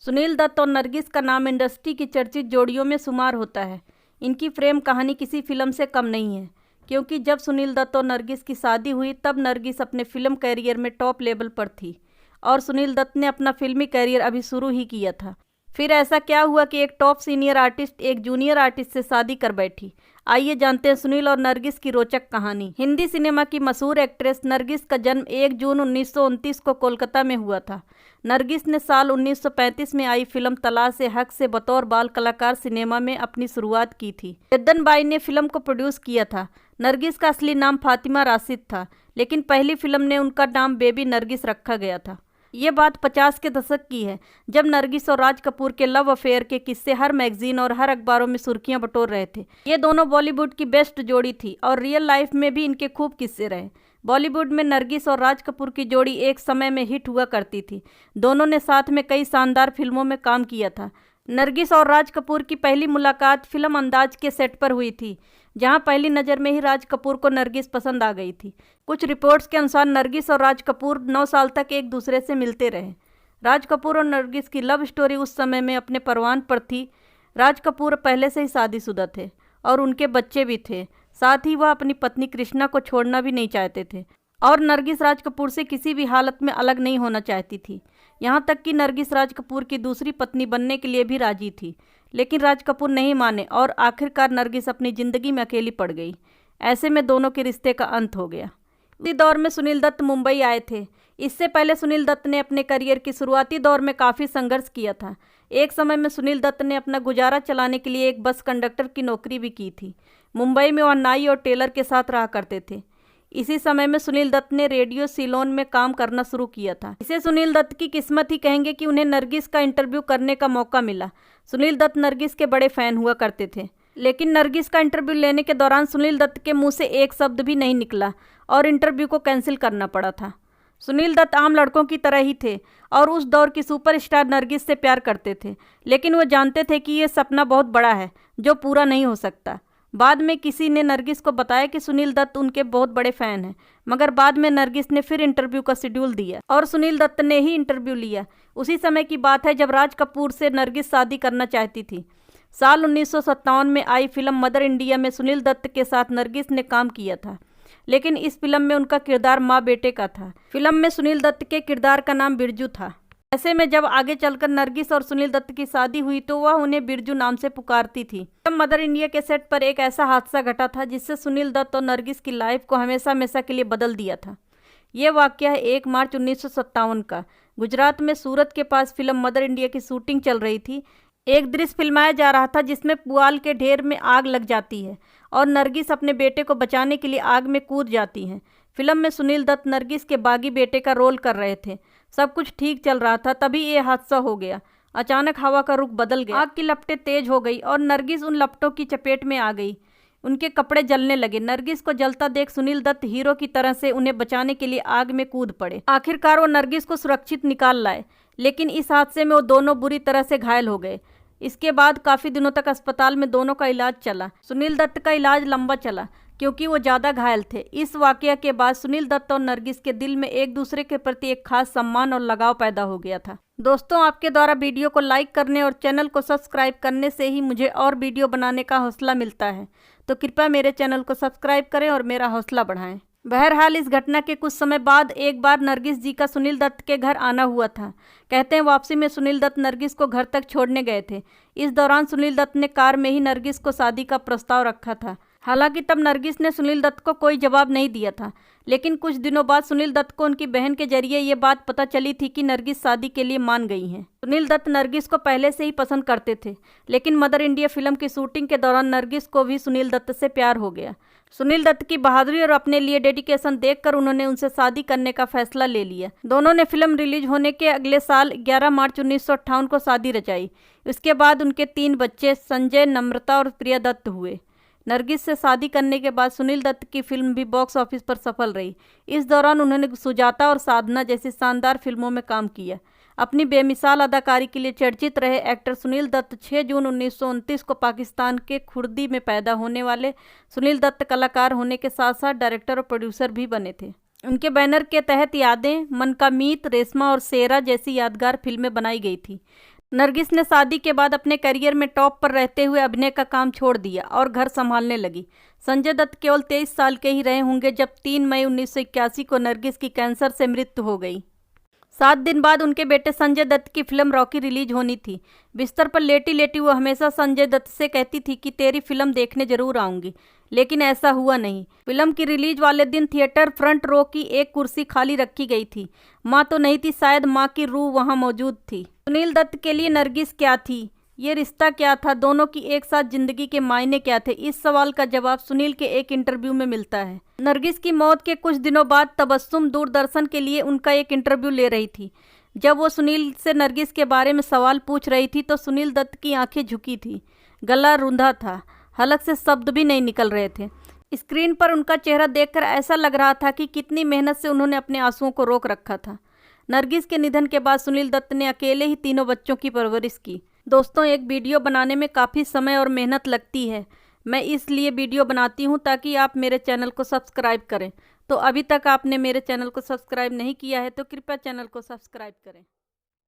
सुनील दत्त और नरगिस का नाम इंडस्ट्री की चर्चित जोड़ियों में शुमार होता है। इनकी प्रेम कहानी किसी फिल्म से कम नहीं है, क्योंकि जब सुनील दत्त और नरगिस की शादी हुई तब नरगिस अपने फिल्म कैरियर में टॉप लेवल पर थी और सुनील दत्त ने अपना फिल्मी कैरियर अभी शुरू ही किया था। फिर ऐसा क्या हुआ कि एक टॉप सीनियर आर्टिस्ट एक जूनियर आर्टिस्ट से शादी कर बैठी। आइए जानते हैं सुनील और नरगिस की रोचक कहानी। हिंदी सिनेमा की मशहूर एक्ट्रेस नरगिस का जन्म 1 जून 1929 को कोलकाता में हुआ था। नरगिस ने साल 1935 में आई फिल्म तलाश ए हक से बतौर बाल कलाकार सिनेमा में अपनी शुरुआत की थी। जद्दन बाई ने फिल्म को प्रोड्यूस किया था। नरगिस का असली नाम फातिमा राशिद था, लेकिन पहली फिल्म ने उनका नाम बेबी नरगिस रखा गया था। ये बात 50 के दशक की है, जब नरगिस और राज कपूर के लव अफेयर के किस्से हर मैगजीन और हर अखबारों में सुर्खियां बटोर रहे थे। ये दोनों बॉलीवुड की बेस्ट जोड़ी थी और रियल लाइफ में भी इनके खूब किस्से रहे। बॉलीवुड में नरगिस और राज कपूर की जोड़ी एक समय में हिट हुआ करती थी। दोनों ने साथ में कई शानदार फिल्मों में काम किया था। नरगिस और राज कपूर की पहली मुलाकात फिल्म अंदाज के सेट पर हुई थी, जहां पहली नज़र में ही राज कपूर को नरगिस पसंद आ गई थी। कुछ रिपोर्ट्स के अनुसार नरगिस और राज कपूर 9 साल तक एक दूसरे से मिलते रहे। राज कपूर और नरगिस की लव स्टोरी उस समय में अपने परवान पर थी। राज कपूर पहले से ही शादीशुदा थे और उनके बच्चे भी थे। साथ ही वह अपनी पत्नी कृष्णा को छोड़ना भी नहीं चाहते थे और नरगिस राज कपूर से किसी भी हालत में अलग नहीं होना चाहती थी। यहाँ तक कि नरगिस राज कपूर की दूसरी पत्नी बनने के लिए भी राजी थी, लेकिन राज कपूर नहीं माने और आखिरकार नरगिस अपनी ज़िंदगी में अकेली पड़ गई। ऐसे में दोनों के रिश्ते का अंत हो गया। उसी दौर में सुनील दत्त मुंबई आए थे। इससे पहले सुनील दत्त ने अपने करियर की शुरुआती दौर में काफ़ी संघर्ष किया था। एक समय में सुनील दत्त ने अपना गुजारा चलाने के लिए एक बस कंडक्टर की नौकरी भी की थी। मुंबई में वह नाई और टेलर के साथ रहा करते थे। इसी समय में सुनील दत्त ने रेडियो सिलोन में काम करना शुरू किया था। इसे सुनील दत्त की किस्मत ही कहेंगे कि उन्हें नरगिस का इंटरव्यू करने का मौका मिला। सुनील दत्त नरगिस के बड़े फैन हुआ करते थे, लेकिन नरगिस का इंटरव्यू लेने के दौरान सुनील दत्त के मुंह से एक शब्द भी नहीं निकला और इंटरव्यू को कैंसिल करना पड़ा था। सुनील दत्त आम लड़कों की तरह ही थे और उस दौर की सुपरस्टार नरगिस से प्यार करते थे, लेकिन वो जानते थे कि ये सपना बहुत बड़ा है जो पूरा नहीं हो सकता। बाद में किसी ने नरगिस को बताया कि सुनील दत्त उनके बहुत बड़े फ़ैन हैं, मगर बाद में नरगिस ने फिर इंटरव्यू का शेड्यूल दिया और सुनील दत्त ने ही इंटरव्यू लिया। उसी समय की बात है जब राज कपूर से नरगिस शादी करना चाहती थी। साल 1957 में आई फिल्म मदर इंडिया में सुनील दत्त के साथ नरगिस ने काम किया था, लेकिन इस फिल्म में उनका किरदार माँ बेटे का था। फिल्म में सुनील दत्त के किरदार का नाम बिरजू था। ऐसे में जब आगे चलकर नरगिस और सुनील दत्त की शादी हुई तो वह उन्हें बिरजू नाम से पुकारती थी। तब मदर इंडिया के सेट पर एक ऐसा हादसा घटा था जिससे सुनील दत्त और नरगिस की लाइफ को हमेशा हमेशा के लिए बदल दिया था। ये वाकया है 1 मार्च 1957 का। गुजरात में सूरत के पास फिल्म मदर इंडिया की शूटिंग चल रही थी। एक दृश्य फिल्माया जा रहा था जिसमें पुआल के ढेर में आग लग जाती है और नरगिस अपने बेटे को बचाने के लिए आग में कूद जाती हैं। फिल्म में सुनील दत्त नरगिस के बागी बेटे का रोल कर रहे थे। सब कुछ ठीक चल रहा था, तभी ये हादसा हो गया। अचानक हवा का रुख बदल गया, आग की लपटें तेज हो गई और नरगिस उन लपटों की चपेट में आ गई। उनके कपड़े जलने लगे। नरगिस को जलता देख सुनील दत्त हीरो की तरह से उन्हें बचाने के लिए आग में कूद पड़े। आखिरकार वो नरगिस को सुरक्षित निकाल लाए, लेकिन इस हादसे में वो दोनों बुरी तरह से घायल हो गए। इसके बाद काफ़ी दिनों तक अस्पताल में दोनों का इलाज चला। सुनील दत्त का इलाज लंबा चला क्योंकि वो ज़्यादा घायल थे। इस वाकया के बाद सुनील दत्त और नरगिस के दिल में एक दूसरे के प्रति एक खास सम्मान और लगाव पैदा हो गया था। दोस्तों, आपके द्वारा वीडियो को लाइक करने और चैनल को सब्सक्राइब करने से ही मुझे और वीडियो बनाने का हौसला मिलता है, तो कृपया मेरे चैनल को सब्सक्राइब करें और मेरा हौसला बढ़ाएं। बहरहाल इस घटना के कुछ समय बाद एक बार नरगिस जी का सुनील दत्त के घर आना हुआ था। कहते हैं वापसी में सुनील दत्त नरगिस को घर तक छोड़ने गए थे। इस दौरान सुनील दत्त ने कार में ही नरगिस को शादी का प्रस्ताव रखा था। हालांकि तब नरगिस ने सुनील दत्त को कोई जवाब नहीं दिया था, लेकिन कुछ दिनों बाद सुनील दत्त को उनकी बहन के जरिए ये बात पता चली थी कि नरगिस शादी के लिए मान गई हैं। सुनील दत्त नरगिस को पहले से ही पसंद करते थे, लेकिन मदर इंडिया फिल्म की शूटिंग के दौरान नरगिस को भी सुनील दत्त से प्यार हो गया। सुनील दत्त की बहादुरी और अपने लिए डेडिकेशन देखकर उन्होंने उनसे शादी करने का फैसला ले लिया। दोनों ने फिल्म रिलीज होने के अगले साल 11 मार्च 1958 को शादी रचाई। उसके बाद उनके 3 बच्चे संजय, नम्रता और प्रिया दत्त हुए। नरगिस से शादी करने के बाद सुनील दत्त की फिल्म भी बॉक्स ऑफिस पर सफल रही। इस दौरान उन्होंने सुजाता और साधना जैसी शानदार फिल्मों में काम किया। अपनी बेमिसाल अदाकारी के लिए चर्चित रहे एक्टर सुनील दत्त 6 जून 1929 को पाकिस्तान के खुर्दी में पैदा होने वाले सुनील दत्त कलाकार होने के साथ साथ डायरेक्टर और प्रोड्यूसर भी बने थे। उनके बैनर के तहत यादें, मन का मीत, रेशमा और शेरा जैसी यादगार फिल्में बनाई गई थी। नरगिस ने शादी के बाद अपने करियर में टॉप पर रहते हुए अभिनय का काम छोड़ दिया और घर संभालने लगी। संजय दत्त केवल 23 साल के ही रहे होंगे जब 3 मई 1981 को नरगिस की कैंसर से मृत्यु हो गई। 7 दिन बाद उनके बेटे संजय दत्त की फिल्म रॉकी रिलीज होनी थी। बिस्तर पर लेटी लेटी वो हमेशा संजय दत्त से कहती थी कि तेरी फिल्म देखने जरूर आऊंगी, लेकिन ऐसा हुआ नहीं। फिल्म की रिलीज वाले दिन थिएटर फ्रंट रो की एक कुर्सी खाली रखी गई थी। माँ तो नहीं थी, शायद माँ की रूह वहाँ मौजूद थी। सुनील दत्त के लिए नरगिस क्या थी, ये रिश्ता क्या था, दोनों की एक साथ जिंदगी के मायने क्या थे, इस सवाल का जवाब सुनील के एक इंटरव्यू में मिलता है। नरगिस की मौत के कुछ दिनों बाद तबस्सुम दूरदर्शन के लिए उनका एक इंटरव्यू ले रही थी। जब वो सुनील से नरगिस के बारे में सवाल पूछ रही थी तो सुनील दत्त की आंखें झुकी थी, गला रुंधा था, हलक से शब्द भी नहीं निकल रहे थे। स्क्रीन पर उनका चेहरा देखकर ऐसा लग रहा था कि कितनी मेहनत से उन्होंने अपने आंसुओं को रोक रखा था। नरगिस के निधन के बाद सुनील दत्त ने अकेले ही तीनों बच्चों की परवरिश की। दोस्तों, एक वीडियो बनाने में काफ़ी समय और मेहनत लगती है। मैं इसलिए वीडियो बनाती हूँ ताकि आप मेरे चैनल को सब्सक्राइब करें। तो अभी तक आपने मेरे चैनल को सब्सक्राइब नहीं किया है तो कृपया चैनल को सब्सक्राइब करें।